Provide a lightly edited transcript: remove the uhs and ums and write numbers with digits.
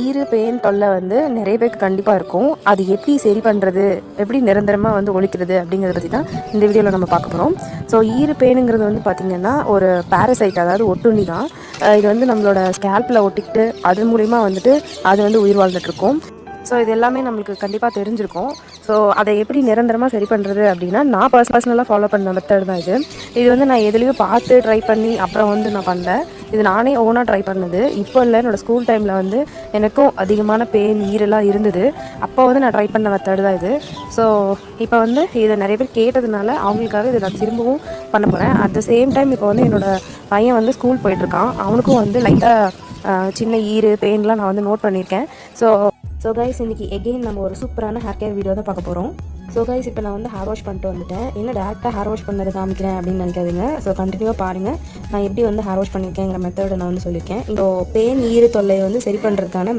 ஈறு பேன் தொல்லை வந்து நிறைய பேருக்கு கண்டிப்பாக இருக்கும். அது எப்படி சரி பண்ணுறது, எப்படி நிரந்தரமாக வந்து ஒழிக்கிறது அப்படிங்கிறத பற்றி தான் இந்த வீடியோவில் நம்ம பார்க்க போகிறோம். ஸோ ஈறு பேனுங்கிறது வந்து பார்த்திங்கன்னா ஒரு பேரசைட், அதாவது ஒட்டுண்ணி தான். இது வந்து நம்மளோட ஸ்கேல்பில் ஒட்டிக்கிட்டு அது மூலிமா வந்துட்டு அது வந்து உயிர் வாழ்ந்துட்டுருக்கும். ஸோ இது எல்லாமே நம்மளுக்கு கண்டிப்பாக தெரிஞ்சிருக்கும். ஸோ அதை எப்படி நிரந்தரமாக சரி பண்ணுறது அப்படின்னா, நான் பர்சனலாக ஃபாலோ பண்ண மெத்தட் தான் இது. இது வந்து நான் எதுலேயும் பார்த்து ட்ரை பண்ணி அப்புறம் வந்து நான் பண்ணல. இது நானே ஓனாக ட்ரை பண்ணது. இப்போ இல்லை, என்னோடய ஸ்கூல் டைமில் வந்து எனக்கும் அதிகமான பெயின் ஈரெல்லாம் இருந்தது. அப்போ வந்து நான் ட்ரை பண்ண மெத்தட் தான் இது. ஸோ இப்போ வந்து இதை நிறைய பேர் கேட்டதுனால அவங்களுக்காக இதை நான் திரும்பவும் பண்ண போகிறேன். அட் த சேம் டைம் இப்போ வந்து என்னோடய பையன் வந்து ஸ்கூல் போயிட்டுருக்கான். அவனுக்கும் வந்து லைட்டாக சின்ன ஈறு பெயின்லாம் நான் வந்து நோட் பண்ணியிருக்கேன். ஸோ கைஸ், இன்றைக்கி எகெயின் நம்ம ஒரு சூப்பரான ஹேர் கேர் வீடியோ தான் பார்க்க போகிறோம். ஸோ கைஸ், இப்போ நான் வந்து ஹேர் வாஷ் பண்ணிட்டு வந்துட்டேன். என்ன டேரெக்டாக ஹேர் வாஷ் பண்ணது காமிக்கிறேன் அப்படின்னு நினைக்காதீங்க. ஸோ கண்டினியூவாக பாருங்கள். நான் எப்படி வந்து ஹேர் வாஷ் பண்ணியிருக்கேங்கிற மெத்தடை நான் வந்து சொல்லியிருக்கேன். இப்போ பெயின் ஈறு தொல்லையை வந்து சரி பண்ணுறதுக்கான